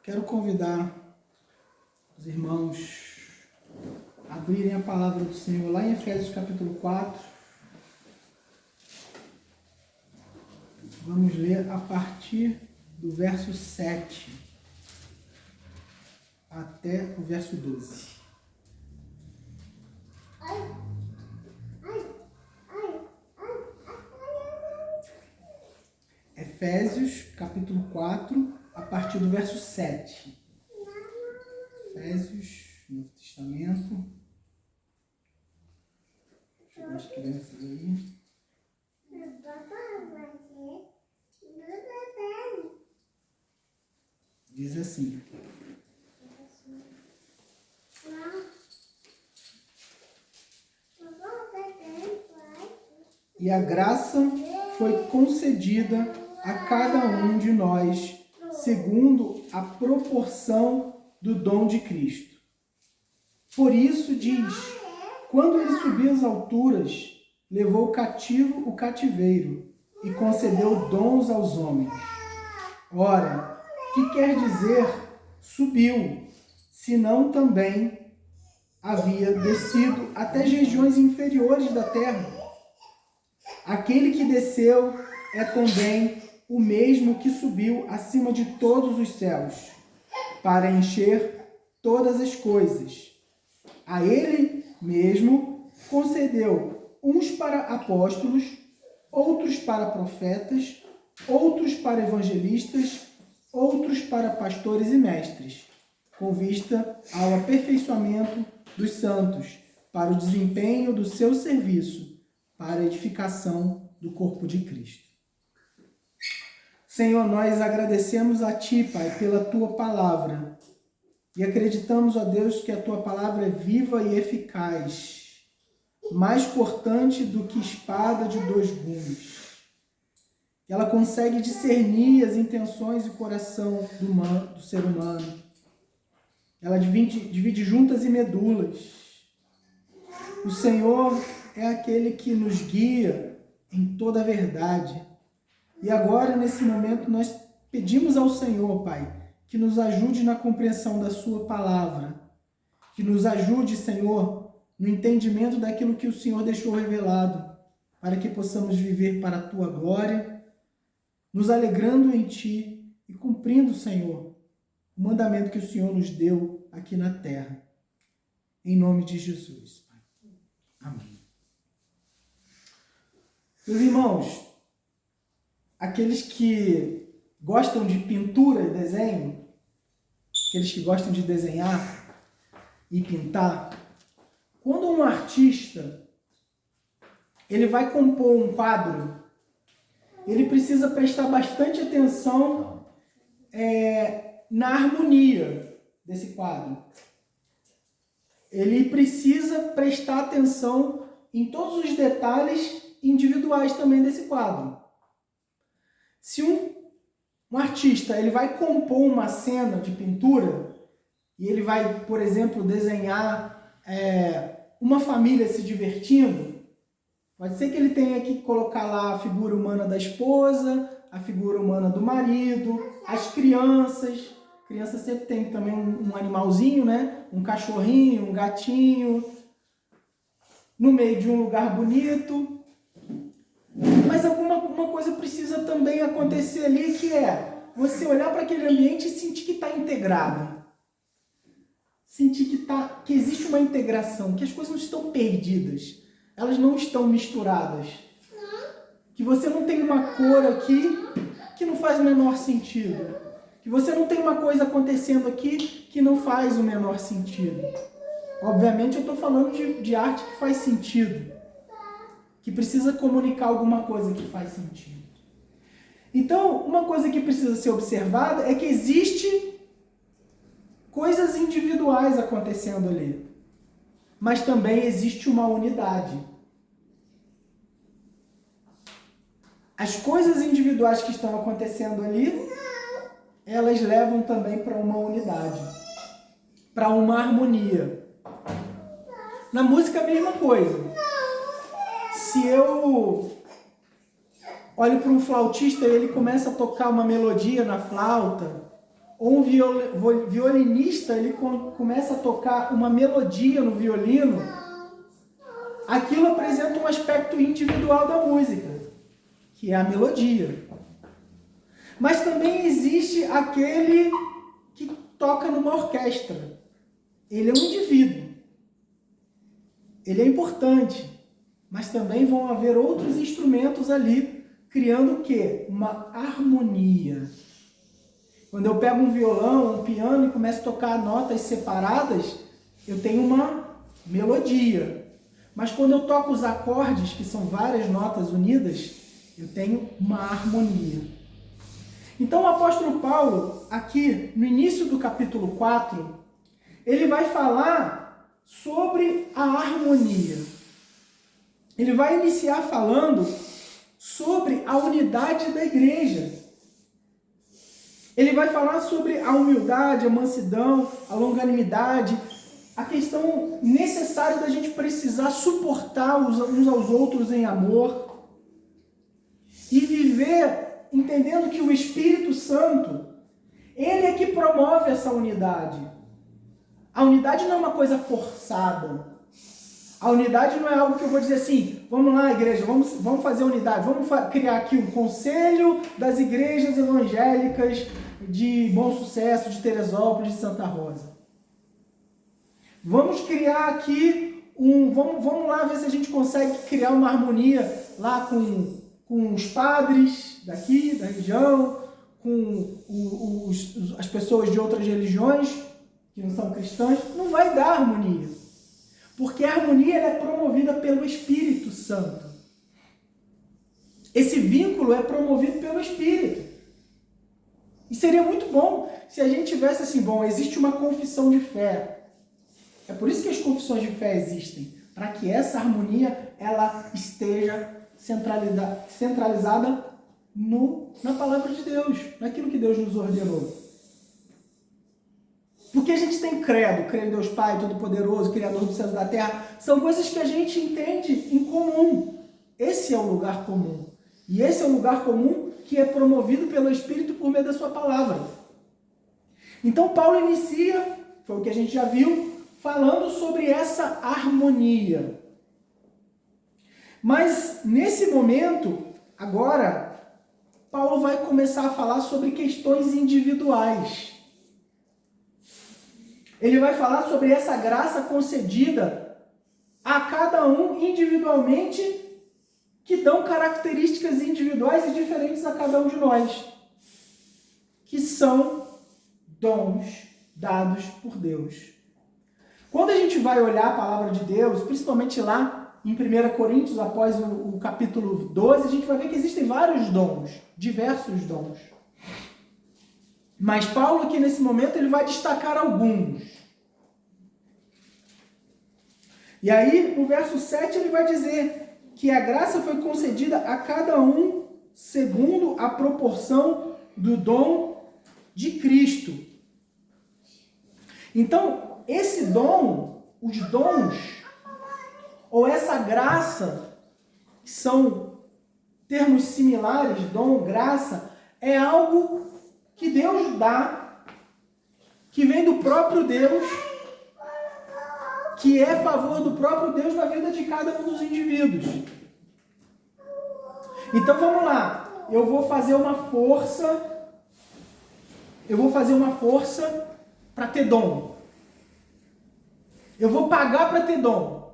Quero convidar os irmãos a abrirem a palavra do Senhor lá em Efésios capítulo 4. Vamos ler a partir do verso 7 até o verso 12. Efésios capítulo 4, a partir do verso 7. Efésios, Novo Testamento. Deixa eu ver as crianças aí. Diz assim: e a graça foi concedida a cada um de nós, segundo a proporção do dom de Cristo. Por isso diz: quando ele subiu às alturas, levou cativo o cativeiro e concedeu dons aos homens. Ora, que quer dizer subiu, senão também havia descido até as regiões inferiores da terra? Aquele que desceu é também o mesmo que subiu acima de todos os céus, para encher todas as coisas. A ele mesmo concedeu uns para apóstolos, outros para profetas, outros para evangelistas, outros para pastores e mestres, com vista ao aperfeiçoamento dos santos, para o desempenho do seu serviço, para a edificação do corpo de Cristo. Senhor, nós agradecemos a Ti, Pai, pela Tua palavra e acreditamos, ó Deus, que a Tua palavra é viva e eficaz, mais cortante do que espada de dois gumes. Ela consegue discernir as intenções e o coração do ser humano. Ela divide juntas e medulas. O Senhor é aquele que nos guia em toda a verdade. E agora, nesse momento, nós pedimos ao Senhor, Pai, que nos ajude na compreensão da Sua palavra. Que nos ajude, Senhor, no entendimento daquilo que o Senhor deixou revelado, para que possamos viver para a Tua glória, nos alegrando em Ti e cumprindo, Senhor, o mandamento que o Senhor nos deu aqui na terra. Em nome de Jesus, Pai. Amém. Meus irmãos, aqueles que gostam de pintura e desenho, aqueles que gostam de desenhar e pintar, quando um artista ele vai compor um quadro, ele precisa prestar bastante atenção na harmonia desse quadro. Ele precisa prestar atenção em todos os detalhes individuais também desse quadro. Se um artista ele vai compor uma cena de pintura e ele vai, por exemplo, desenhar uma família se divertindo, pode ser que ele tenha que colocar lá a figura humana da esposa, a figura humana do marido, as crianças. Criança sempre tem também um animalzinho, né? Um cachorrinho, um gatinho, no meio de um lugar bonito. Mas alguma coisa precisa também acontecer ali, que é você olhar para aquele ambiente e sentir que está integrado. Sentir que existe uma integração, que as coisas não estão perdidas. Elas não estão misturadas. Que você não tem uma cor aqui que não faz o menor sentido. Que você não tem uma coisa acontecendo aqui que não faz o menor sentido. Obviamente eu estou falando de arte que faz sentido. Que precisa comunicar alguma coisa que faz sentido. Então, uma coisa que precisa ser observada é que existe coisas individuais acontecendo ali. Mas também existe uma unidade. As coisas individuais que estão acontecendo ali, elas levam também para uma unidade, para uma harmonia. Na música a mesma coisa. Se eu olho para um flautista e ele começa a tocar uma melodia na flauta, ou um violinista ele começa a tocar uma melodia no violino, aquilo apresenta um aspecto individual da música, que é a melodia. Mas também existe aquele que toca numa orquestra. Ele é um indivíduo. Ele é importante. Mas também vão haver outros instrumentos ali, criando o quê? Uma harmonia. Quando eu pego um violão, um piano e começo a tocar notas separadas, eu tenho uma melodia. Mas quando eu toco os acordes, que são várias notas unidas, eu tenho uma harmonia. Então o apóstolo Paulo, aqui no início do capítulo 4, ele vai falar sobre a harmonia. Ele vai iniciar falando sobre a unidade da igreja. Ele vai falar sobre a humildade, a mansidão, a longanimidade, a questão necessária da gente precisar suportar uns aos outros em amor e viver entendendo que o Espírito Santo, ele é que promove essa unidade. A unidade não é uma coisa forçada. A unidade não é algo que eu vou dizer assim, vamos lá, igreja, vamos fazer unidade, vamos criar aqui um conselho das igrejas evangélicas de Bom Sucesso, de Teresópolis, de Santa Rosa. Vamos criar aqui vamos lá ver se a gente consegue criar uma harmonia lá com os padres daqui, da região, com as pessoas de outras religiões que não são cristãs. Não vai dar harmonia. Porque a harmonia ela é promovida pelo Espírito Santo. Esse vínculo é promovido pelo Espírito. E seria muito bom se a gente tivesse assim, bom, existe uma confissão de fé. É por isso que as confissões de fé existem, para que essa harmonia ela esteja centralizada na palavra de Deus, naquilo que Deus nos ordenou. Porque a gente tem credo em Deus Pai, Todo-Poderoso, Criador dos céus e da terra, são coisas que a gente entende em comum. Esse é o lugar comum. E esse é o lugar comum que é promovido pelo Espírito por meio da sua palavra. Então Paulo inicia, foi o que a gente já viu, falando sobre essa harmonia. Mas nesse momento, agora, Paulo vai começar a falar sobre questões individuais. Ele vai falar sobre essa graça concedida a cada um individualmente, que dão características individuais e diferentes a cada um de nós, que são dons dados por Deus. Quando a gente vai olhar a palavra de Deus, principalmente lá em 1 Coríntios, após o capítulo 12, a gente vai ver que existem vários dons, diversos dons. Mas Paulo aqui nesse momento ele vai destacar alguns. E aí no verso 7 ele vai dizer que a graça foi concedida a cada um segundo a proporção do dom de Cristo. Então, esse dom, os dons, ou essa graça, que são termos similares, dom, graça, é algo que Deus dá, que vem do próprio Deus, que é a favor do próprio Deus na vida de cada um dos indivíduos. Então vamos lá, eu vou fazer uma força para ter dom. Eu vou pagar para ter dom.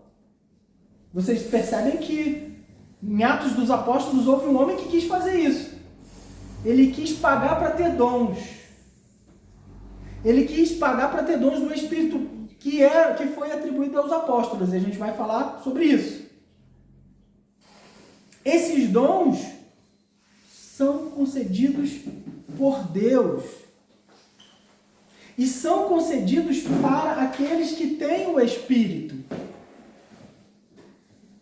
Vocês percebem que em Atos dos Apóstolos houve um homem que quis fazer isso. Ele quis pagar para ter dons. Ele quis pagar para ter dons do Espírito que foi atribuído aos apóstolos. E a gente vai falar sobre isso. Esses dons são concedidos por Deus. E são concedidos para aqueles que têm o Espírito.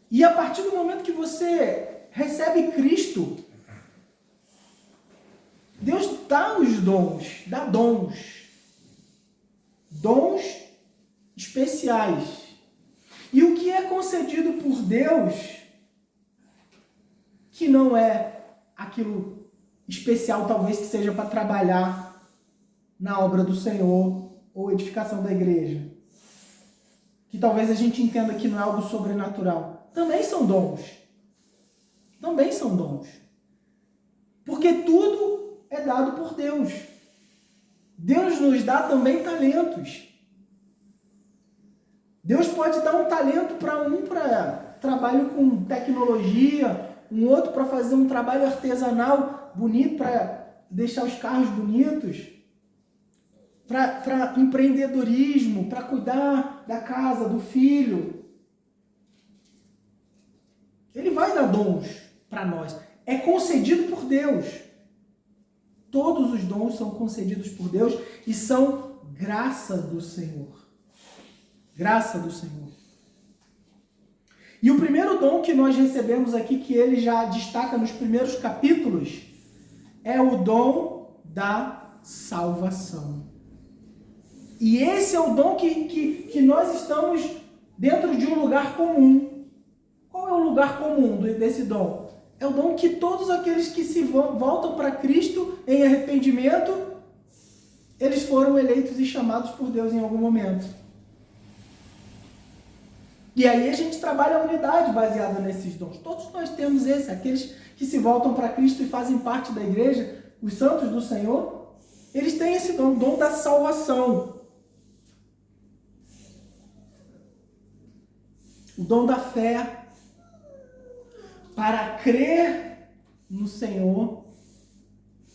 E a partir do momento que você recebe Cristo, Deus dá os dons, dá dons. Dons especiais. E o que é concedido por Deus, que não é aquilo especial, talvez que seja para trabalhar na obra do Senhor ou edificação da igreja, que talvez a gente entenda que não é algo sobrenatural, também são dons. Também são dons. Porque tudo é dado por Deus. Deus nos dá também talentos. Deus pode dar um talento para um para trabalho com tecnologia, um outro para fazer um trabalho artesanal bonito, para deixar os carros bonitos, para empreendedorismo, para cuidar da casa, do filho. Ele vai dar dons para nós. É concedido por Deus. Todos os dons são concedidos por Deus e são graça do Senhor. Graça do Senhor. E o primeiro dom que nós recebemos aqui, que ele já destaca nos primeiros capítulos, é o dom da salvação. E esse é o dom que nós estamos dentro de um lugar comum. Qual é o lugar comum desse dom? É o dom que todos aqueles que se voltam para Cristo em arrependimento, eles foram eleitos e chamados por Deus em algum momento. E aí a gente trabalha a unidade baseada nesses dons. Todos nós temos esse, aqueles que se voltam para Cristo e fazem parte da igreja, os santos do Senhor, eles têm esse dom, o dom da salvação. O dom da fé, para crer no Senhor,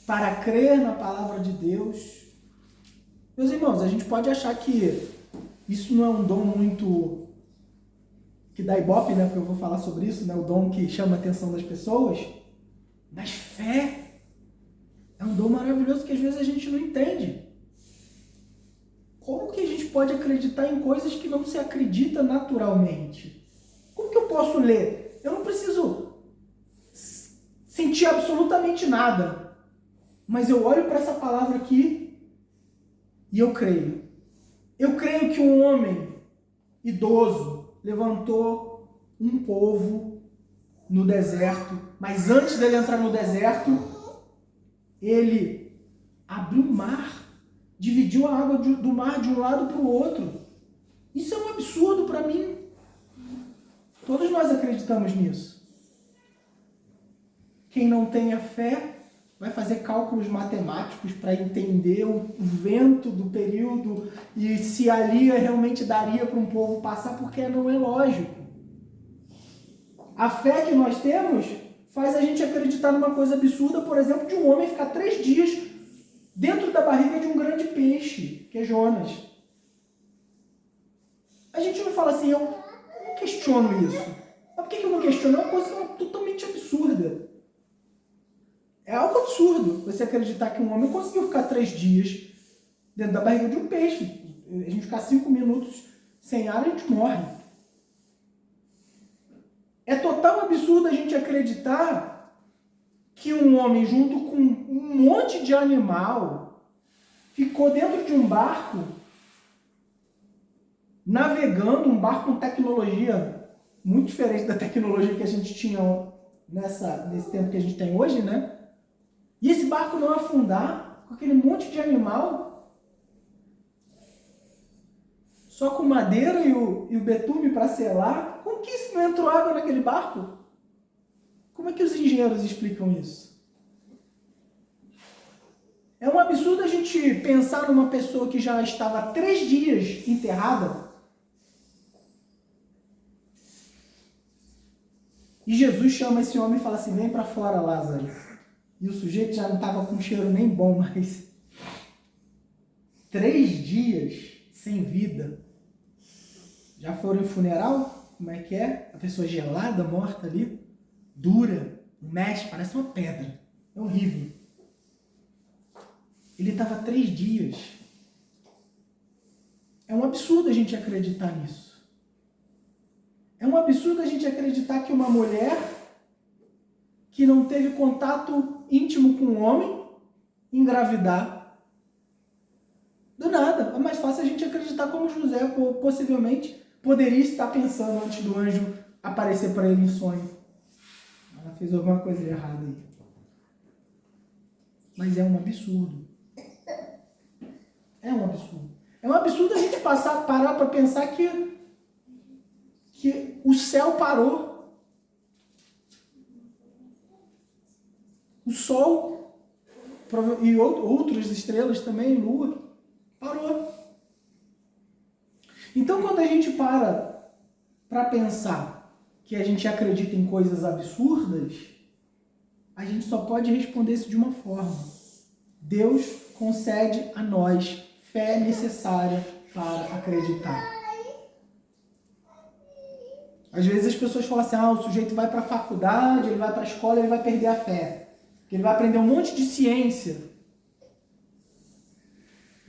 para crer na palavra de Deus. Meus irmãos, a gente pode achar que isso não é um dom muito que dá ibope, né? Porque eu vou falar sobre isso, né? O dom que chama a atenção das pessoas. Mas fé é um dom maravilhoso que às vezes a gente não entende. Como que a gente pode acreditar em coisas que não se acredita naturalmente? Como que eu posso ler? Eu não preciso sentir absolutamente nada. Mas eu olho para essa palavra aqui e eu creio. Eu creio que um homem idoso levantou um povo no deserto, mas antes dele entrar no deserto, ele abriu o mar, dividiu a água do mar de um lado para o outro. Isso é um absurdo para mim. Todos nós acreditamos nisso. Quem não tem a fé vai fazer cálculos matemáticos para entender o vento do período e se ali realmente daria para um povo passar, porque não é lógico. A fé que nós temos faz a gente acreditar numa coisa absurda, por exemplo, de um homem ficar 3 dias dentro da barriga de um grande peixe, que é Jonas. A gente não fala assim, eu não questiono isso. Mas por que eu não questiono? É uma coisa totalmente absurda. É algo absurdo você acreditar que um homem conseguiu ficar 3 dias dentro da barriga de um peixe. A gente ficar 5 minutos sem ar, a gente morre. É total absurdo a gente acreditar que um homem junto com um monte de animal ficou dentro de um barco, navegando, um barco com tecnologia muito diferente da tecnologia que a gente tinha nesse tempo que a gente tem hoje, né? E esse barco não afundar com aquele monte de animal, só com madeira e o betume para selar. Como que isso não entrou água naquele barco? Como é que os engenheiros explicam isso? É um absurdo a gente pensar numa pessoa que já estava 3 dias enterrada. E Jesus chama esse homem e fala assim, vem para fora, Lázaro. E o sujeito já não estava com cheiro nem bom, mas 3 dias sem vida. Já foram em funeral? Como é que é? A pessoa gelada, morta ali, dura, mexe, parece uma pedra. É horrível. Ele estava 3 dias. É um absurdo a gente acreditar nisso. É um absurdo a gente acreditar que uma mulher que não teve contato íntimo com um homem engravidar. Do nada. É mais fácil a gente acreditar como José possivelmente poderia estar pensando antes do anjo aparecer para ele em sonho. Ela fez alguma coisa errada aí. Mas é um absurdo. É um absurdo. É um absurdo a gente parar para pensar que o céu parou. O sol e outras estrelas também, lua, parou. Então, quando a gente para pensar que a gente acredita em coisas absurdas, a gente só pode responder isso de uma forma. Deus concede a nós fé necessária para acreditar. Às vezes as pessoas falam assim, o sujeito vai para a faculdade, ele vai para a escola, ele vai perder a fé. Ele vai aprender um monte de ciência.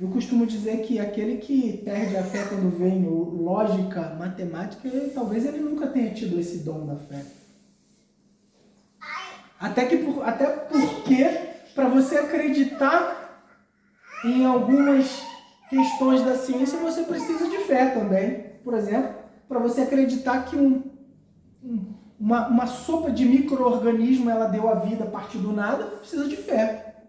Eu costumo dizer que aquele que perde a fé quando vem lógica, matemática, talvez ele nunca tenha tido esse dom da fé. Até porque, para você acreditar em algumas questões da ciência, você precisa de fé também. Por exemplo, para você acreditar que uma sopa de micro-organismo ela deu a vida a partir do nada, precisa de fé.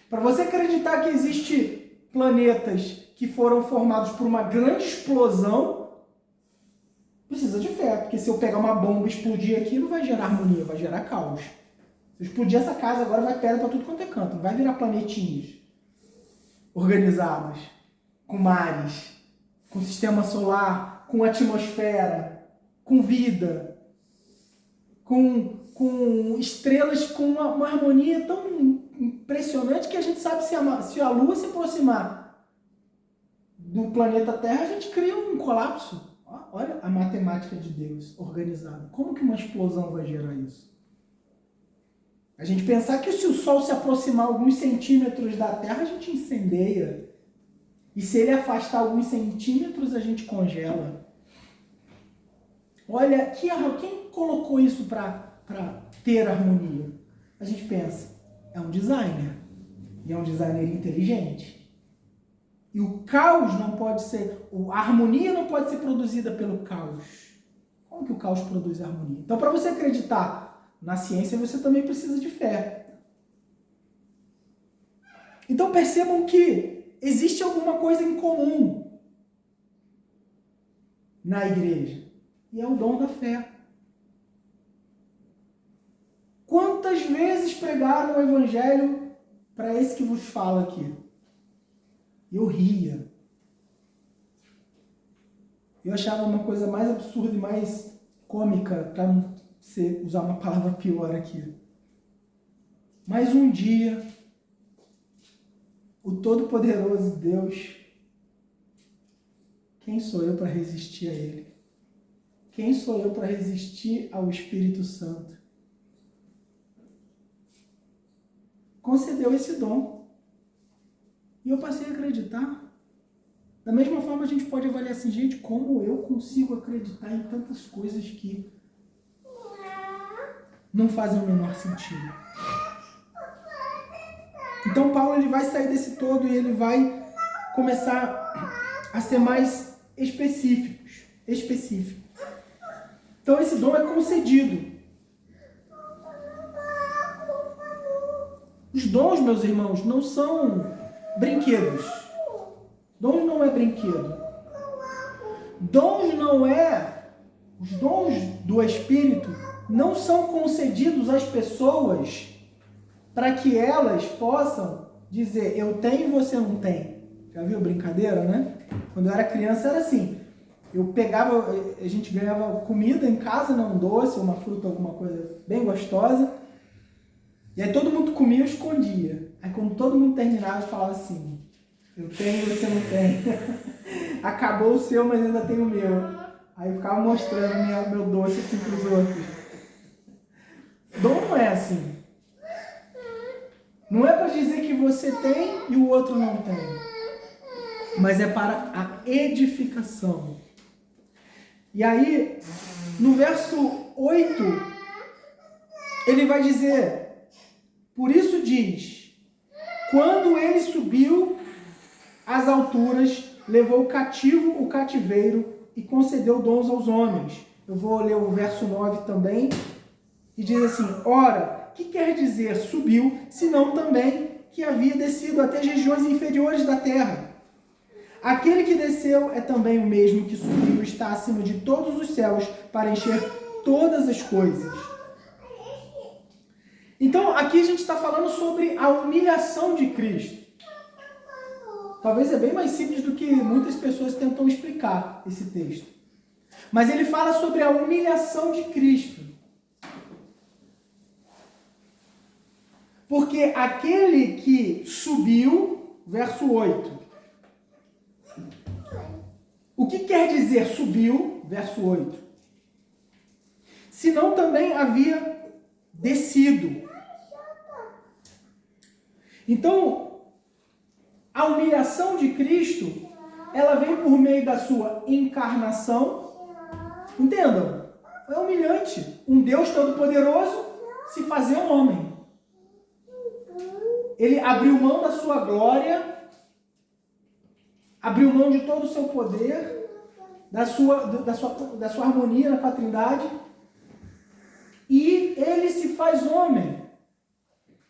Para você acreditar que existe planetas que foram formados por uma grande explosão, precisa de fé. Porque se eu pegar uma bomba e explodir aqui, não vai gerar harmonia, vai gerar caos. Se eu explodir essa casa agora, vai pedra para tudo quanto é canto. Vai virar planetinhas organizados, com mares, com sistema solar, com atmosfera, com vida, com estrelas com uma harmonia tão impressionante que a gente sabe se a Lua se aproximar do planeta Terra, a gente cria um colapso. Olha a matemática de Deus organizada. Como que uma explosão vai gerar isso? A gente pensar que se o Sol se aproximar alguns centímetros da Terra, a gente incendeia. E se ele afastar alguns centímetros, a gente congela. Olha, quem colocou isso para ter harmonia? A gente pensa, é um designer. E é um designer inteligente. E o caos não pode ser... A harmonia não pode ser produzida pelo caos. Como que o caos produz harmonia? Então, para você acreditar na ciência, você também precisa de fé. Então, percebam que existe alguma coisa em comum na igreja. E é o dom da fé. Quantas vezes pregaram o evangelho para esse que vos fala aqui? Eu ria. Eu achava uma coisa mais absurda e mais cômica, para não usar uma palavra pior aqui. Mas um dia, o Todo-Poderoso Deus, quem sou eu para resistir a Ele? Quem sou eu para resistir ao Espírito Santo? Concedeu esse dom. E eu passei a acreditar. Da mesma forma, a gente pode avaliar assim, gente, como eu consigo acreditar em tantas coisas que não fazem o menor sentido. Então, Paulo ele vai sair desse todo e ele vai começar a ser mais específico. Então, esse dom é concedido. Os dons, meus irmãos, não são brinquedos. Dons não é brinquedo. Os dons do Espírito não são concedidos às pessoas para que elas possam dizer, eu tenho e você não tem. Já viu brincadeira, né? Quando eu era criança era assim. Eu pegava, a gente ganhava comida em casa, um doce, uma fruta, alguma coisa bem gostosa. E aí todo mundo comia e eu escondia. Aí quando todo mundo terminava, eu falava assim, eu tenho e você não tem. Acabou o seu, mas ainda tem o meu. Aí eu ficava mostrando meu doce assim para os outros. Dom não é assim. Não é para dizer que você tem e o outro não tem. Mas é para a edificação. E aí, no verso 8, ele vai dizer, por isso diz, quando ele subiu às alturas, levou cativo o cativeiro e concedeu dons aos homens. Eu vou ler o verso 9 também, e diz assim, ora, que quer dizer subiu, senão também que havia descido até as regiões inferiores da terra. Aquele que desceu é também o mesmo que subiu, está acima de todos os céus para encher todas as coisas. Então, aqui a gente está falando sobre a humilhação de Cristo. Talvez é bem mais simples do que muitas pessoas tentam explicar esse texto. Mas ele fala sobre a humilhação de Cristo. Porque aquele que subiu, verso 8. O que quer dizer subiu, verso 8? Senão também havia descido. Então, a humilhação de Cristo, ela vem por meio da sua encarnação. Entendam, é humilhante. Um Deus Todo-Poderoso se fazer um homem. Ele abriu mão da sua glória, abriu mão de todo o seu poder, da sua harmonia com a Trindade, e ele se faz homem,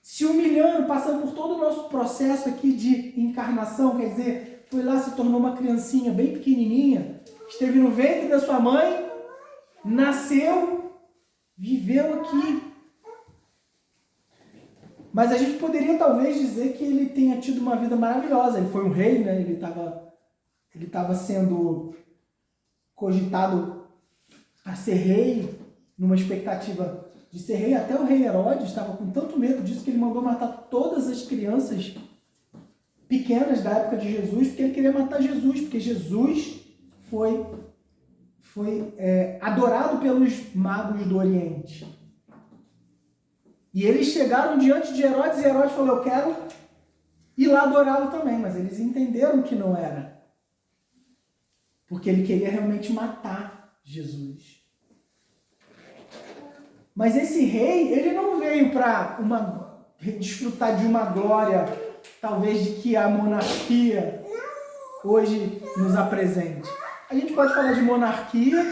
se humilhando, passando por todo o nosso processo aqui de encarnação, quer dizer, foi lá, se tornou uma criancinha bem pequenininha, esteve no ventre da sua mãe, nasceu, viveu aqui. Mas a gente poderia talvez dizer que ele tenha tido uma vida maravilhosa. Ele foi um rei, né? Ele estava sendo cogitado a ser rei, numa expectativa de ser rei. Até o rei Herodes estava com tanto medo disso que ele mandou matar todas as crianças pequenas da época de Jesus, porque ele queria matar Jesus, porque Jesus foi adorado pelos magos do Oriente. E eles chegaram diante de Herodes e Herodes falou, eu quero ir lá adorá-lo também. Mas eles entenderam que não era. Porque ele queria realmente matar Jesus. Mas esse rei, ele não veio para desfrutar de uma glória, talvez de que a monarquia hoje nos apresente. A gente pode falar de monarquia,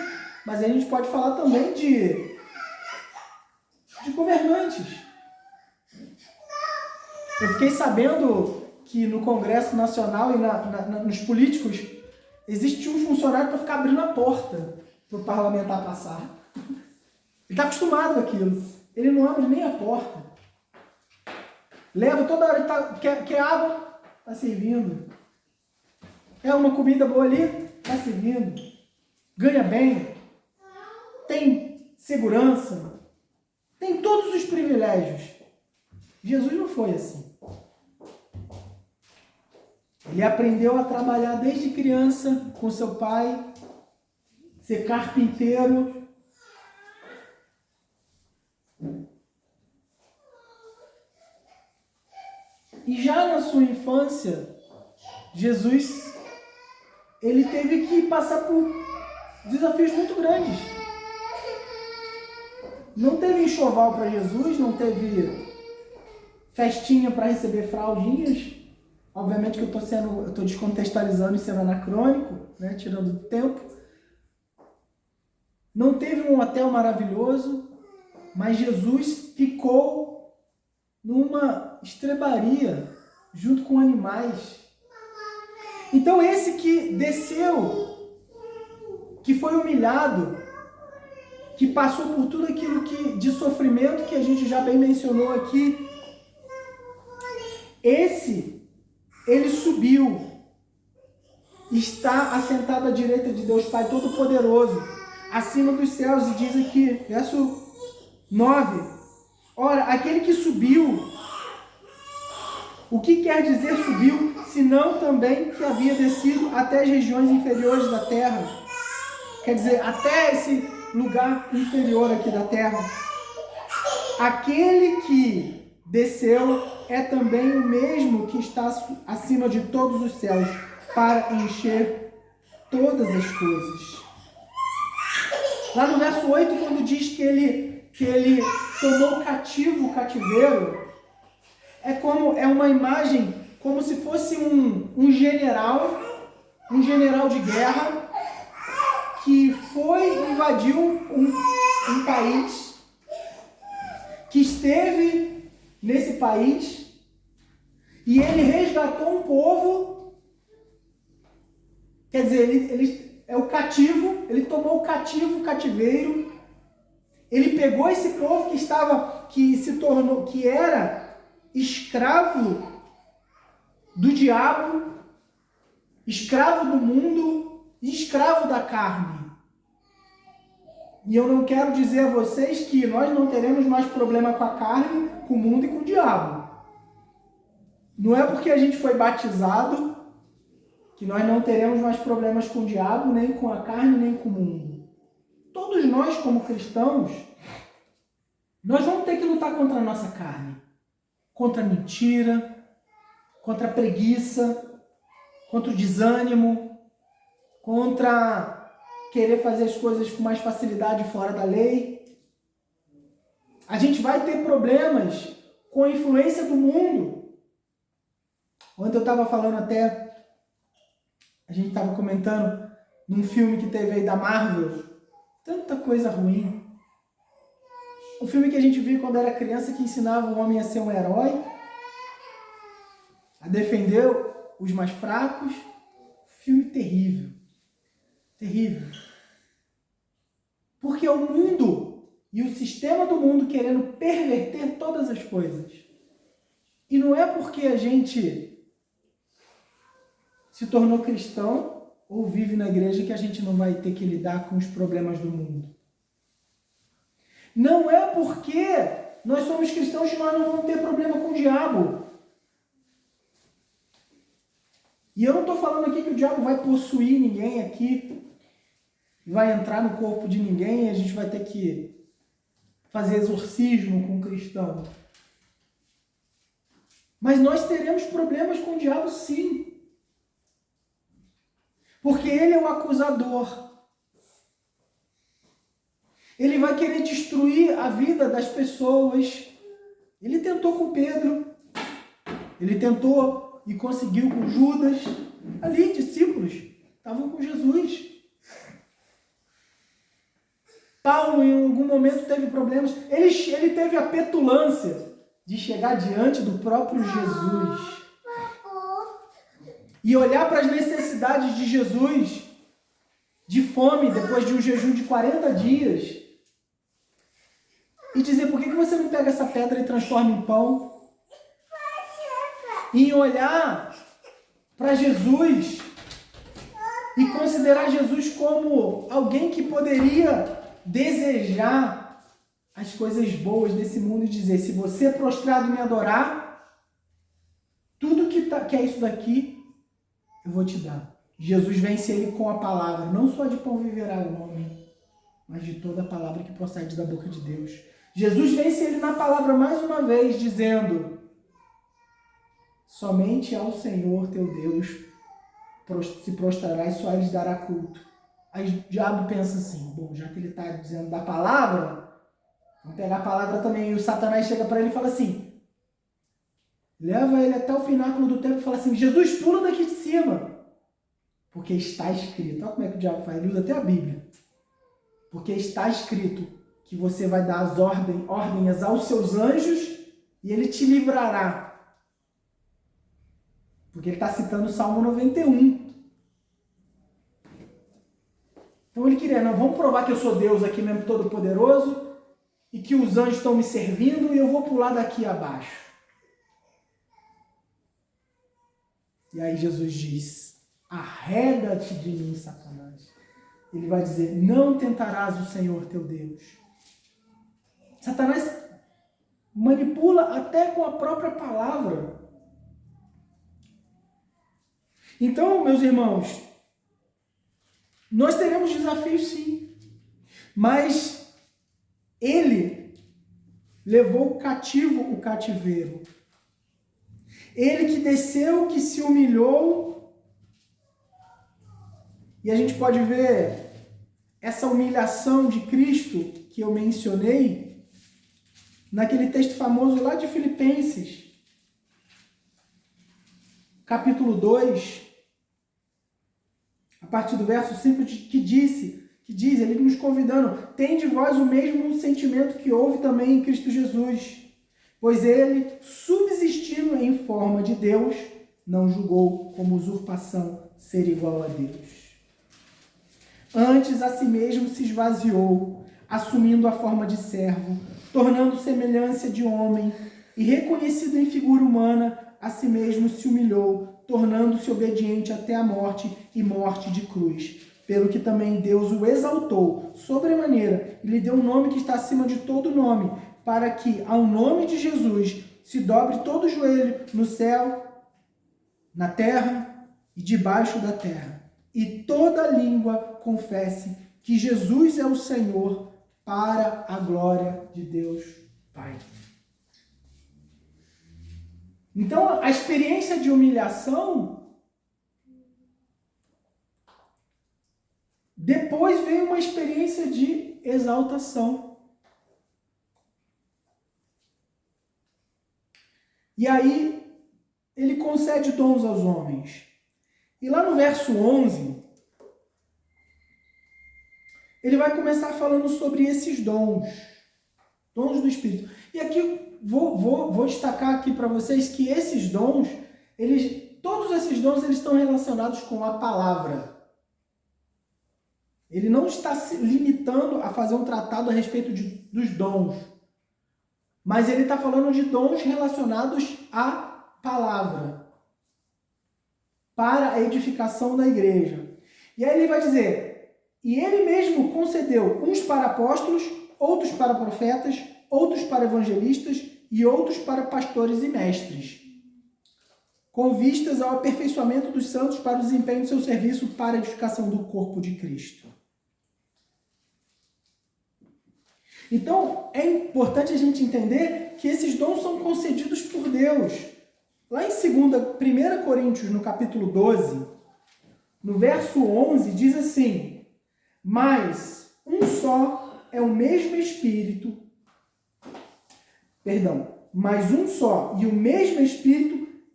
mas a gente pode falar também de governantes. Eu fiquei sabendo que no Congresso Nacional e nos políticos existe um funcionário para ficar abrindo a porta para o parlamentar passar. Ele está acostumado com aquilo. Ele não abre nem a porta. Leva toda hora, quer água? Está servindo. É uma comida boa ali? Está servindo. Ganha bem. Tem segurança. Tem todos os privilégios. Jesus não foi assim. Ele aprendeu a trabalhar desde criança com seu pai, ser carpinteiro. E já na sua infância, Jesus, ele teve que passar por desafios muito grandes. Não teve enxoval para Jesus, não teve festinha para receber fraldinhas. Obviamente que eu estou descontextualizando e sendo anacrônico, né, tirando do tempo. Não teve um hotel maravilhoso, mas Jesus ficou numa estrebaria junto com animais. Então esse que desceu, que foi humilhado, que passou por tudo aquilo de sofrimento que a gente já bem mencionou aqui, ele subiu, está assentado à direita de Deus Pai Todo-Poderoso, acima dos céus, e diz aqui, verso 9, ora, aquele que subiu, o que quer dizer subiu, senão também que havia descido até as regiões inferiores da terra, quer dizer, até esse lugar inferior aqui da terra. Aquele que desceu é também o mesmo que está acima de todos os céus, para encher todas as coisas. Lá no verso 8, quando diz que ele tomou cativo o cativeiro, é uma imagem como se fosse um general de guerra que invadiu um país, que esteve nesse país, e ele resgatou um povo Quer dizer, ele é o cativo, ele tomou o cativo, o cativeiro, ele pegou esse povo que era escravo do diabo, escravo do mundo, escravo da carne. E eu não quero dizer a vocês que nós não teremos mais problema com a carne, com o mundo e com o diabo. Não é porque a gente foi batizado que nós não teremos mais problemas com o diabo, nem com a carne, nem com o mundo. Todos nós, como cristãos, nós vamos ter que lutar contra a nossa carne. Contra a mentira, contra a preguiça, contra o desânimo, contra querer fazer as coisas com mais facilidade fora da lei. A gente vai ter problemas com a influência do mundo. Ontem eu estava falando até, a gente estava comentando num filme que teve aí da Marvel, tanta coisa ruim. Um filme que a gente viu quando era criança que ensinava o homem a ser um herói, a defender os mais fracos. Filme terrível. Terrível. Porque o mundo e o sistema do mundo querendo perverter todas as coisas. E não é porque a gente se tornou cristão ou vive na igreja que a gente não vai ter que lidar com os problemas do mundo. Não é porque nós somos cristãos que nós não vamos ter problema com o diabo. E eu não estou falando aqui que o diabo vai possuir ninguém aqui, vai entrar no corpo de ninguém e a gente vai ter que fazer exorcismo com o cristão. Mas nós teremos problemas com o diabo, sim. Porque ele é o acusador. Ele vai querer destruir a vida das pessoas. Ele tentou com Pedro. Ele tentou e conseguiu com Judas. Ali, discípulos, estavam com Jesus. Paulo, em algum momento, teve problemas. Ele teve a petulância de chegar diante do próprio Jesus e olhar para as necessidades de Jesus, de fome, depois de um jejum de 40 dias, e dizer, por que você não pega essa pedra e transforma em pão? E olhar para Jesus e considerar Jesus como alguém que poderia desejar as coisas boas desse mundo e dizer, se você prostrado me adorar, tudo que é isso daqui, eu vou te dar. Jesus vence ele com a palavra, não só de pão viverá o homem, mas de toda a palavra que procede da boca de Deus. Jesus vence ele na palavra mais uma vez, dizendo, somente ao Senhor teu Deus se prostrará e só lhes dará culto. Aí o diabo pensa assim, bom, já que ele está dizendo da palavra, vamos pegar a palavra também. E o Satanás chega para ele e fala assim, leva ele até o pináculo do templo e fala assim, Jesus, pula daqui de cima. Porque está escrito. Olha como é que o diabo faz, ele usa até a Bíblia. Porque está escrito que você vai dar as ordens aos seus anjos e ele te livrará. Porque ele está citando o Salmo 91. Então ele queria, não, vamos provar que eu sou Deus aqui mesmo, todo-poderoso, e que os anjos estão me servindo e eu vou pular daqui abaixo. E aí Jesus diz, arreda-te de mim, Satanás. Ele vai dizer, não tentarás o Senhor teu Deus. Satanás manipula até com a própria palavra. Então, meus irmãos, nós teremos desafios sim, mas ele levou cativo o cativeiro. Ele que desceu, que se humilhou, e a gente pode ver essa humilhação de Cristo que eu mencionei naquele texto famoso lá de Filipenses, capítulo 2, a partir do verso 5, que diz, ele nos convidando, tende vós o mesmo sentimento que houve também em Cristo Jesus, pois ele, subsistindo em forma de Deus, não julgou como usurpação ser igual a Deus. Antes a si mesmo se esvaziou, assumindo a forma de servo, tornando semelhança de homem, e reconhecido em figura humana, a si mesmo se humilhou, tornando-se obediente até a morte e morte de cruz. Pelo que também Deus o exaltou sobremaneira e lhe deu um nome que está acima de todo nome, para que ao nome de Jesus se dobre todo o joelho no céu, na terra e debaixo da terra, e toda língua confesse que Jesus é o Senhor, para a glória de Deus Pai. Então, a experiência de humilhação, depois veio uma experiência de exaltação. E aí, ele concede dons aos homens. E lá no verso 11, ele vai começar falando sobre esses dons do Espírito. E aqui vou destacar aqui para vocês que esses dons, todos esses dons eles estão relacionados com a palavra. Ele não está se limitando a fazer um tratado a respeito dos dons, mas ele está falando de dons relacionados à palavra, para a edificação da igreja. E aí ele vai dizer, e ele mesmo concedeu uns para apóstolos, outros para profetas, outros para evangelistas e outros para pastores e mestres, com vistas ao aperfeiçoamento dos santos para o desempenho do seu serviço para a edificação do corpo de Cristo. Então, é importante a gente entender que esses dons são concedidos por Deus. Lá em 1 Coríntios, no capítulo 12, no verso 11, diz assim, mas um só e o mesmo Espírito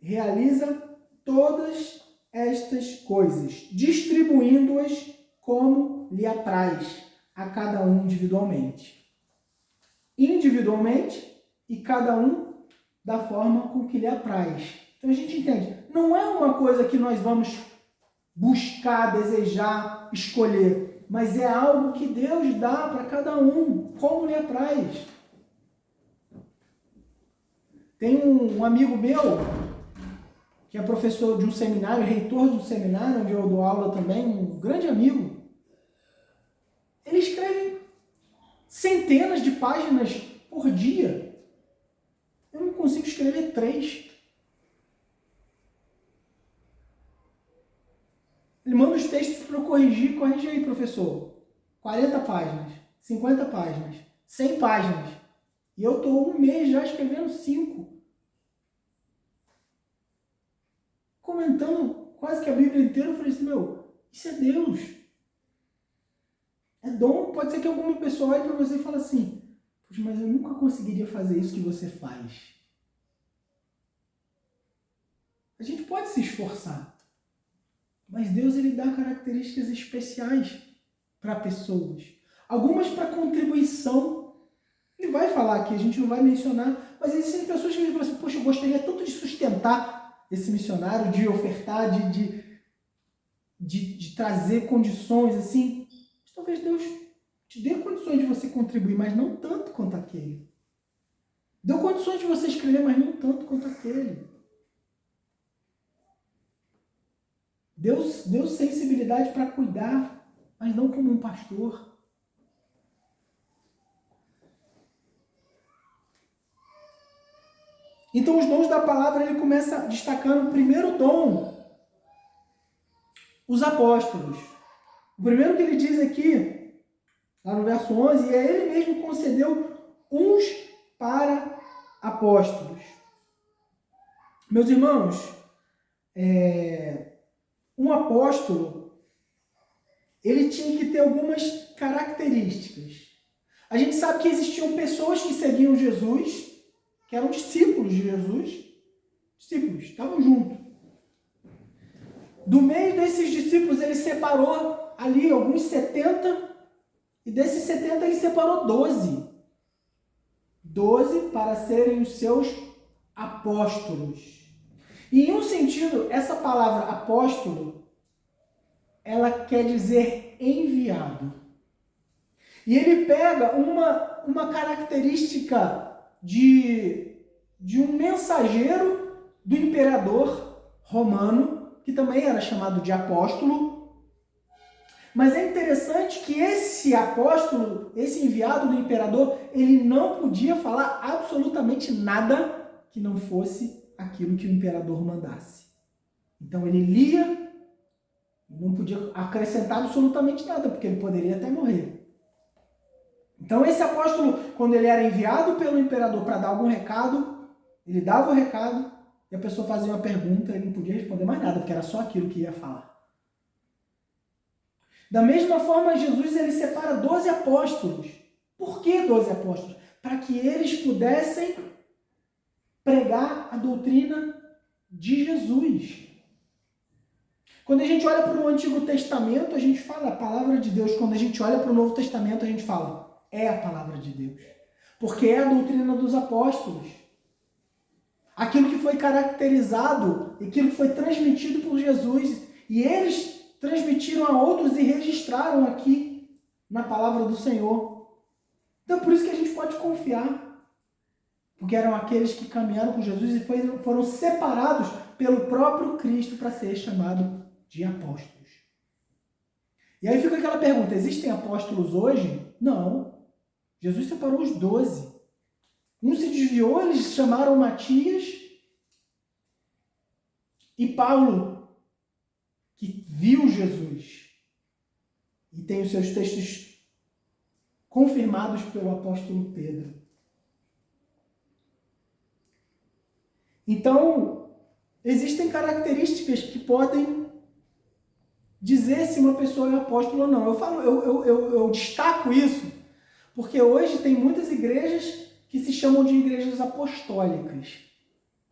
realiza todas estas coisas, distribuindo-as como lhe apraz, a cada um individualmente. E cada um da forma com que lhe apraz. Então a gente entende, não é uma coisa que nós vamos buscar, desejar, escolher, mas é algo que Deus dá para cada um, como lhe apraz. Tem um amigo meu, que é professor de um seminário, reitor de um seminário, onde eu dou aula também, um grande amigo. Ele escreve centenas de páginas por dia. Eu não consigo escrever 3. Ele manda os textos para eu corrigir. Corrige aí, professor. 40 páginas, 50 páginas, 100 páginas. E eu estou 1 mês já escrevendo 5. Comentando quase que a Bíblia inteira, eu falei assim, isso é Deus. É dom. Pode ser que alguma pessoa olhe para você e fale assim, poxa, mas eu nunca conseguiria fazer isso que você faz. A gente pode se esforçar, mas Deus ele dá características especiais para pessoas. Algumas para contribuição. Ele vai falar aqui, a gente não vai mencionar, mas existem pessoas que falam assim, poxa, eu gostaria tanto de sustentar esse missionário, de ofertar, de trazer condições assim. Mas talvez Deus te dê condições de você contribuir, mas não tanto quanto aquele. Deu condições de você escrever, mas não tanto quanto aquele. Deus deu sensibilidade para cuidar, mas não como um pastor. Então os dons da palavra, ele começa destacando o primeiro dom, os apóstolos. O primeiro que ele diz aqui, lá no verso 11, é ele mesmo concedeu uns para apóstolos. Meus irmãos, um apóstolo, ele tinha que ter algumas características. A gente sabe que existiam pessoas que seguiam Jesus, que eram discípulos de Jesus, estavam juntos. Do meio desses discípulos, ele separou ali alguns 70, e desses 70 ele separou 12. 12 para serem os seus apóstolos. E em um sentido, essa palavra apóstolo, ela quer dizer enviado. E ele pega uma característica de um mensageiro do imperador romano, que também era chamado de apóstolo. Mas é interessante que esse apóstolo, esse enviado do imperador, ele não podia falar absolutamente nada que não fosse aquilo que o imperador mandasse. Então ele lia, não podia acrescentar absolutamente nada, porque ele poderia até morrer. Então esse apóstolo, quando ele era enviado pelo imperador para dar algum recado, ele dava o recado e a pessoa fazia uma pergunta, ele não podia responder mais nada, porque era só aquilo que ia falar. Da mesma forma, Jesus ele separa 12 apóstolos. Por que 12 apóstolos? Para que eles pudessem pregar a doutrina de Jesus. Quando a gente olha para o Antigo Testamento, a gente fala a palavra de Deus. Quando a gente olha para o Novo Testamento, a gente fala, é a palavra de Deus. Porque é a doutrina dos apóstolos. Aquilo que foi caracterizado, aquilo que foi transmitido por Jesus. E eles transmitiram a outros e registraram aqui na palavra do Senhor. Então, por isso que a gente pode confiar. Porque eram aqueles que caminharam com Jesus e foram separados pelo próprio Cristo para ser chamado de apóstolos. E aí fica aquela pergunta, existem apóstolos hoje? Não. Jesus separou os 12. Um se desviou, eles chamaram Matias e Paulo, que viu Jesus. E tem os seus textos confirmados pelo apóstolo Pedro. Então, existem características que podem dizer se uma pessoa é apóstolo ou não. Eu destaco isso porque hoje tem muitas igrejas que se chamam de igrejas apostólicas.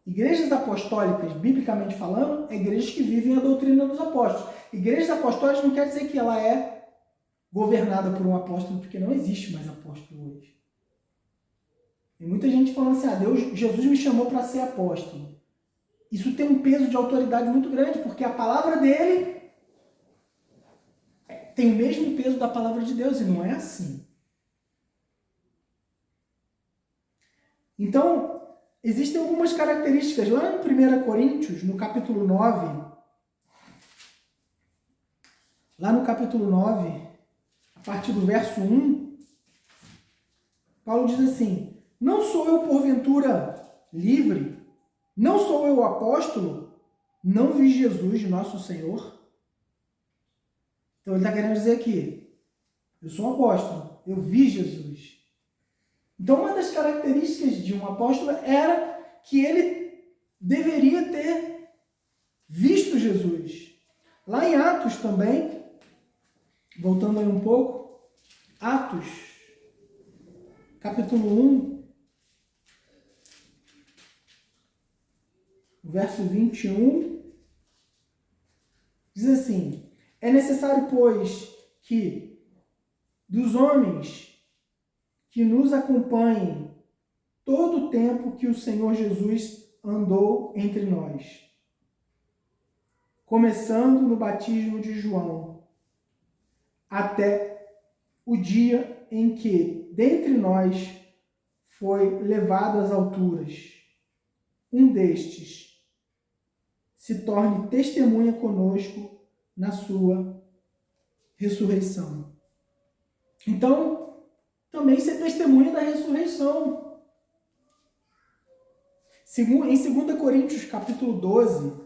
Igrejas apostólicas, biblicamente falando, é igrejas que vivem a doutrina dos apóstolos. Igrejas apostólicas não quer dizer que ela é governada por um apóstolo, porque não existe mais apóstolo hoje. Tem muita gente falando assim, Jesus me chamou para ser apóstolo. Isso tem um peso de autoridade muito grande, porque a palavra dele tem o mesmo peso da palavra de Deus, e não é assim. Então, existem algumas características. Lá em 1 Coríntios, no capítulo 9, a partir do verso 1, Paulo diz assim, não sou eu porventura livre? Não sou eu apóstolo? Não vi Jesus, nosso Senhor? Então ele está querendo dizer aqui, eu sou um apóstolo, eu vi Jesus. Então uma das características de um apóstolo era que ele deveria ter visto Jesus. Lá em Atos também, voltando aí um pouco, Atos, capítulo 1, verso 21, diz assim, é necessário, pois, que dos homens que nos acompanhem todo o tempo que o Senhor Jesus andou entre nós, começando no batismo de João, até o dia em que, dentre nós, foi levado às alturas. Um destes se torne testemunha conosco na sua ressurreição. Então, também ser testemunha da ressurreição. Em 2 Coríntios, capítulo 12,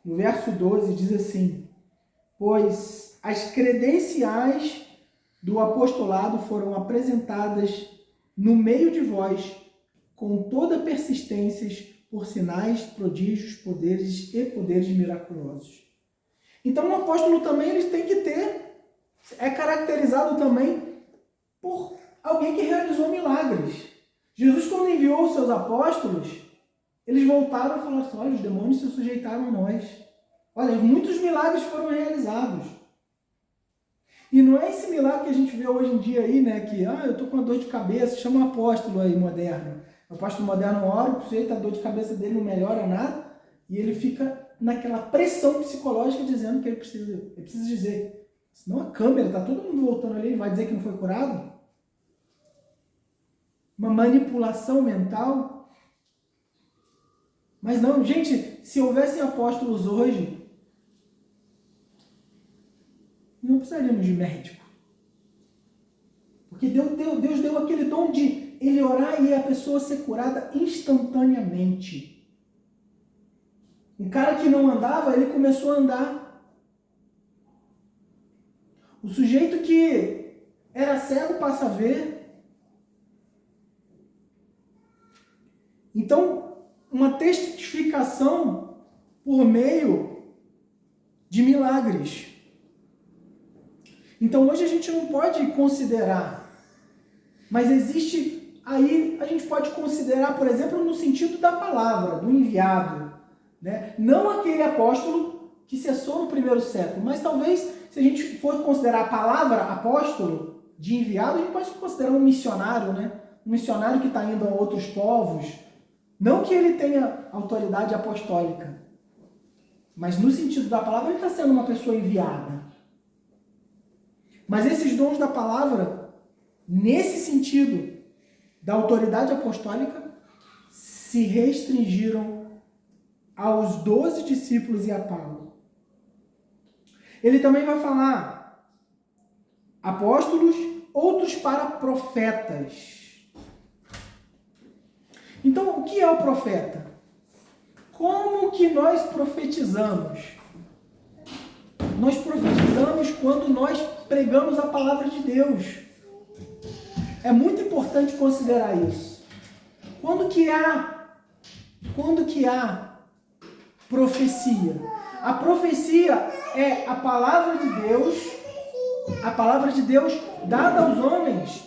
no verso 12, diz assim, pois as credenciais do apostolado foram apresentadas no meio de vós, com toda persistência, por sinais, prodígios, poderes e poderes miraculosos. Então, o apóstolo também ele tem que é caracterizado também por alguém que realizou milagres. Jesus, quando enviou os seus apóstolos, eles voltaram e falaram assim, olha, os demônios se sujeitaram a nós. Olha, muitos milagres foram realizados. E não é esse milagre que a gente vê hoje em dia aí, né? Que, eu tô com uma dor de cabeça, chama um apóstolo aí moderno. O apóstolo moderno ora, o sujeito, a dor de cabeça dele não melhora nada, e ele fica naquela pressão psicológica dizendo que ele precisa dizer. Senão a câmera, tá todo mundo voltando ali, ele vai dizer que não foi curado? Uma manipulação mental? Mas não, gente, se houvessem apóstolos hoje, não precisaríamos de médico. Porque Deus deu aquele dom de ele orar e a pessoa ser curada instantaneamente. Um cara que não andava, ele começou a andar. O sujeito que era cego passa a ver. Então, uma testificação por meio de milagres. Então, hoje a gente não pode considerar, mas existe, aí a gente pode considerar, por exemplo, no sentido da palavra, do enviado. Né? Não aquele apóstolo que cessou no primeiro século, mas talvez, se a gente for considerar a palavra apóstolo de enviado, a gente pode considerar um missionário, né? Um missionário que está indo a outros povos. Não que ele tenha autoridade apostólica, mas no sentido da palavra ele está sendo uma pessoa enviada. Mas esses dons da palavra, nesse sentido da autoridade apostólica, se restringiram aos 12 discípulos e a Paulo. Ele também vai falar apóstolos, outros para profetas. Então, o que é o profeta? Como que nós profetizamos? Nós profetizamos quando nós pregamos a palavra de Deus. É muito importante considerar isso. Quando que há profecia? A profecia é a palavra de Deus dada aos homens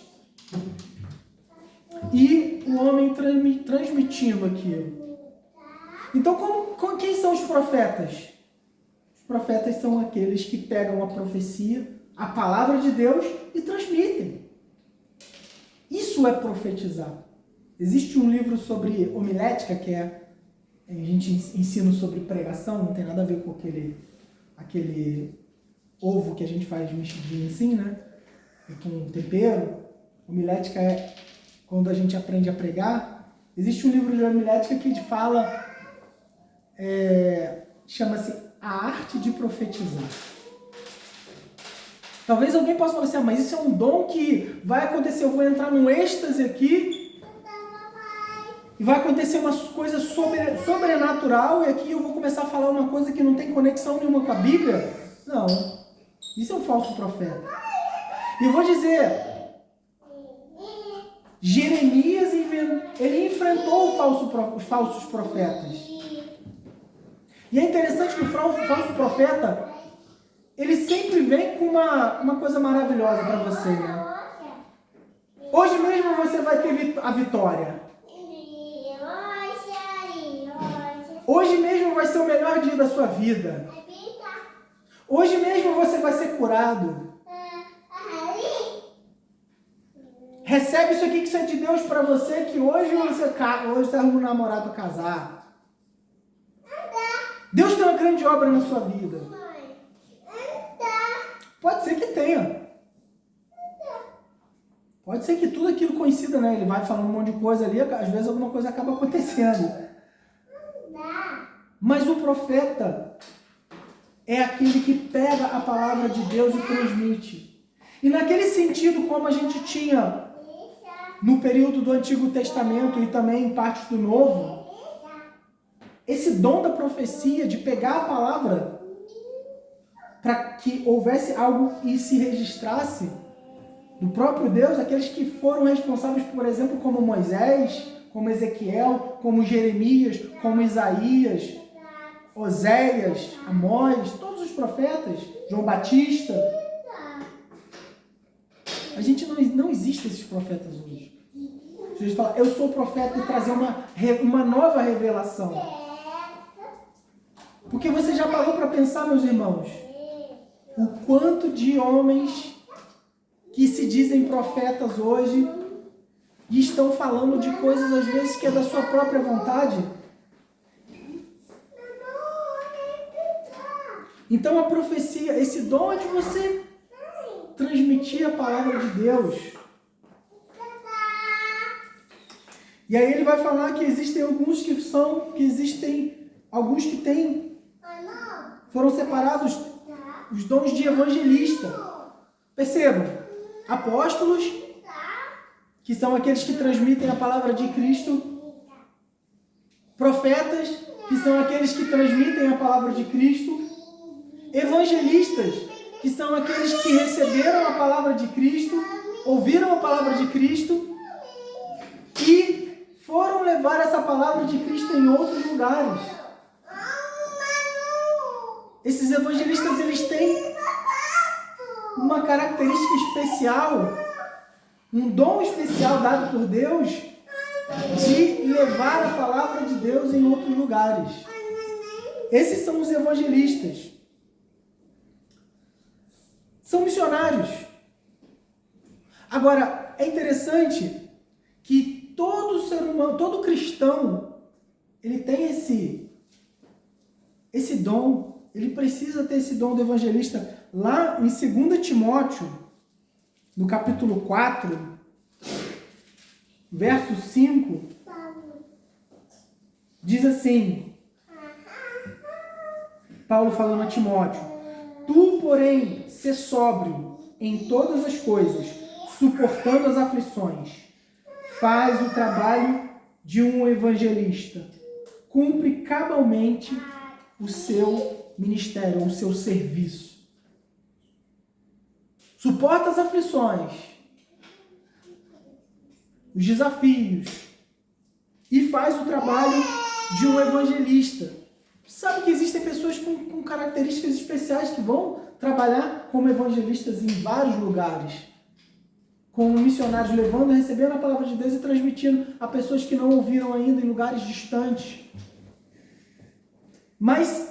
e o homem transmitindo aquilo. Então, quem são os profetas? Os profetas são aqueles que pegam a profecia, a palavra de Deus e transmitem. Isso é profetizar. Existe um livro sobre homilética, que a gente ensina sobre pregação, não tem nada a ver com aquele ovo que a gente faz mexidinho assim, né? Com tempero. Homilética é quando a gente aprende a pregar. Existe um livro de homilética que fala, chama-se A Arte de Profetizar. Talvez alguém possa falar assim, mas isso é um dom que vai acontecer, eu vou entrar num êxtase aqui e vai acontecer uma coisa sobrenatural e aqui eu vou começar a falar uma coisa que não tem conexão nenhuma com a Bíblia. Não, isso é um falso profeta. E eu vou dizer, Jeremias ele enfrentou os falsos profetas. E é interessante que o falso profeta, ele sempre vem com uma coisa maravilhosa para você, né? Hoje mesmo você vai ter a vitória. Hoje mesmo vai ser o melhor dia da sua vida. Hoje mesmo você vai ser curado. Recebe isso aqui que é de Deus para você, que hoje você arruma um namorado para casar. Deus tem uma grande obra na sua vida. Pode ser que tenha. Pode ser que tudo aquilo coincida, né? Ele vai falando um monte de coisa ali, às vezes alguma coisa acaba acontecendo. Mas o profeta é aquele que pega a palavra de Deus e transmite. E naquele sentido, como a gente tinha no período do Antigo Testamento e também em partes do Novo, esse dom da profecia, de pegar a palavra para que houvesse algo e se registrasse do próprio Deus, aqueles que foram responsáveis, por exemplo, como Moisés, como Ezequiel, como Jeremias, como Isaías, Oséias, Amós, todos os profetas, João Batista. A gente não existe esses profetas hoje. Jesus fala, eu sou profeta e trazer uma nova revelação. Porque você já parou para pensar, meus irmãos, o quanto de homens que se dizem profetas hoje e estão falando de coisas às vezes que é da sua própria vontade. Então a profecia, esse dom é de você transmitir a palavra de Deus. E aí ele vai falar que existem alguns alguns que foram separados os dons de evangelista. Percebam, apóstolos, que são aqueles que transmitem a palavra de Cristo, profetas, que são aqueles que transmitem a palavra de Cristo, evangelistas, que são aqueles que receberam a palavra de Cristo, ouviram a palavra de Cristo e foram levar essa palavra de Cristo em outros lugares. Esses evangelistas, eles têm uma característica especial, um dom especial dado por Deus de levar a palavra de Deus em outros lugares. Esses são os evangelistas. São missionários. Agora, é interessante que todo ser humano, todo cristão, ele tem esse dom, ele precisa ter esse dom do evangelista. Lá em 2 Timóteo, no capítulo 4, verso 5, diz assim, Paulo falando a Timóteo: tu, porém, sê sóbrio em todas as coisas, suportando as aflições. Faz o trabalho de um evangelista. Cumpre cabalmente o seu ministério, o seu serviço. Suporta as aflições, os desafios e faz o trabalho de um evangelista. Sabe que existem pessoas com características especiais que vão trabalhar como evangelistas em vários lugares, como missionários, levando e recebendo a palavra de Deus e transmitindo a pessoas que não ouviram ainda em lugares distantes. Mas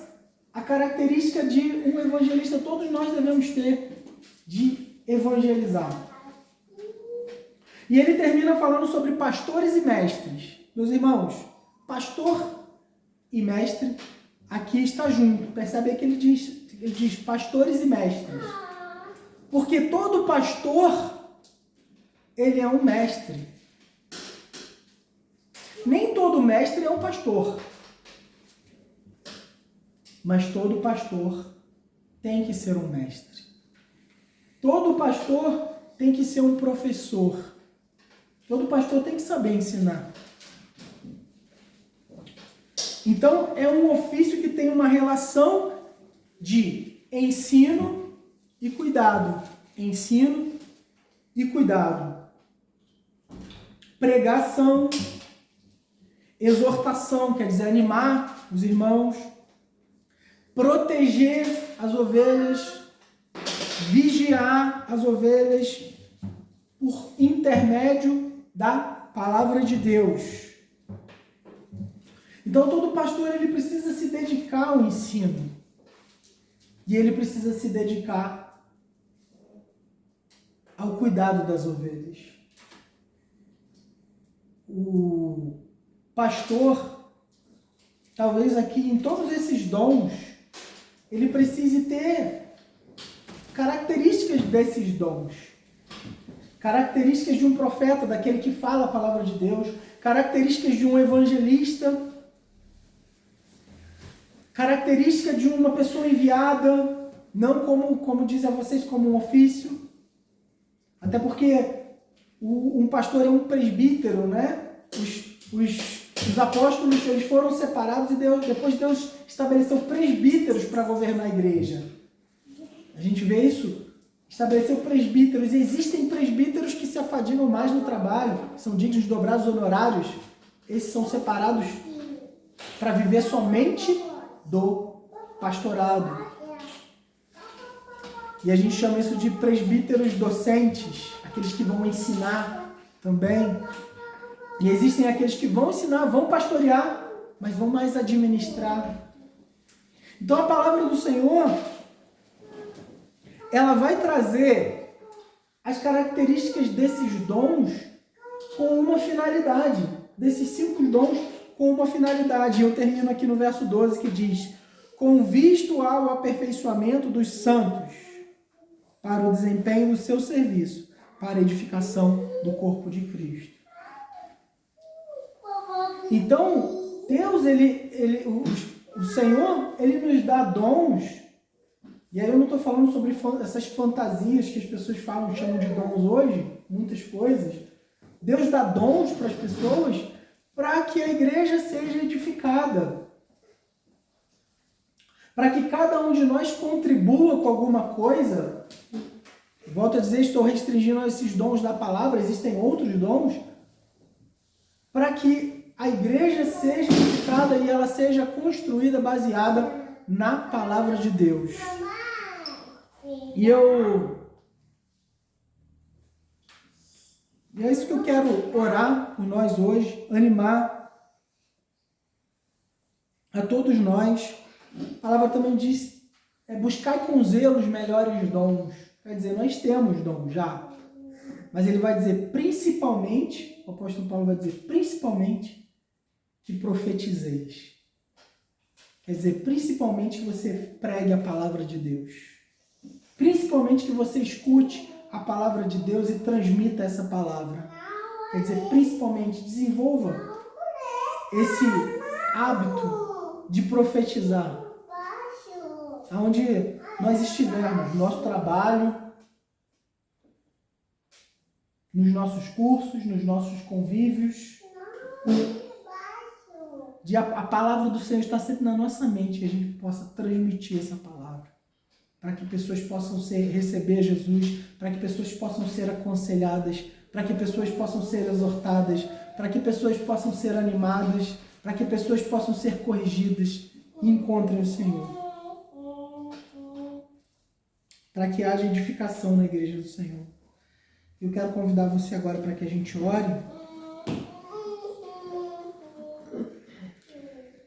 a característica de um evangelista, todos nós devemos ter, de evangelizar. E ele termina falando sobre pastores e mestres. Meus irmãos, pastor e mestre aqui está junto. Percebe que ele diz pastores e mestres. Porque todo pastor, ele é um mestre. Nem todo mestre é um pastor. Mas todo pastor tem que ser um mestre. Todo pastor tem que ser um professor. Todo pastor tem que saber ensinar. Então, é um ofício que tem uma relação de ensino e cuidado. Ensino e cuidado. Pregação, exortação, quer dizer, animar os irmãos. Proteger as ovelhas. Vigiar as ovelhas por intermédio da palavra de Deus. Então, todo pastor ele precisa se dedicar ao ensino. E ele precisa se dedicar ao cuidado das ovelhas. O pastor, talvez aqui em todos esses dons, ele precise ter características desses dons. Características de um profeta, daquele que fala a palavra de Deus. Características de um evangelista. Característica de uma pessoa enviada, não como diz a vocês, como um ofício. Até porque um pastor é um presbítero, né? Os apóstolos, eles foram separados e depois Deus estabeleceu presbíteros para governar a igreja. A gente vê isso. Estabeleceu presbíteros. Existem presbíteros que se afadigam mais no trabalho, são dignos de dobrar os honorários. Esses são separados para viver somente do pastorado. E a gente chama isso de presbíteros docentes, aqueles que vão ensinar também. E existem aqueles que vão ensinar, vão pastorear, mas vão mais administrar. Então a palavra do Senhor, ela vai trazer as características desses dons com uma finalidade, desses 5 dons com uma finalidade. Eu termino aqui no verso 12 que diz: com visto ao aperfeiçoamento dos santos, para o desempenho do seu serviço, para a edificação do corpo de Cristo. Então, Deus, o Senhor, Ele nos dá dons, e aí eu não estou falando sobre essas fantasias que as pessoas chamam de dons hoje, muitas coisas. Deus dá dons para as pessoas para que a igreja seja edificada, para que cada um de nós contribua com alguma coisa. Volto a dizer, estou restringindo esses dons da palavra, existem outros dons, para que a igreja seja edificada e ela seja construída baseada na palavra de Deus. E é isso que eu quero orar por nós hoje, animar a todos nós. A palavra também diz, buscar com zelo os melhores dons. Quer dizer, nós temos dons já, mas ele vai dizer principalmente, o apóstolo Paulo vai dizer principalmente, que profetizeis. Quer dizer, principalmente que você pregue a palavra de Deus. Principalmente que você escute a palavra de Deus e transmita essa palavra. Quer dizer, principalmente, desenvolva esse hábito de profetizar. Aonde nós estivermos, no nosso trabalho, nos nossos cursos, nos nossos convívios. A palavra do Senhor está sempre na nossa mente, que a gente possa transmitir essa palavra, para que pessoas possam receber Jesus, para que pessoas possam ser aconselhadas, para que pessoas possam ser exortadas, para que pessoas possam ser animadas, para que pessoas possam ser corrigidas e encontrem o Senhor. Para que haja edificação na igreja do Senhor. Eu quero convidar você agora para que a gente ore.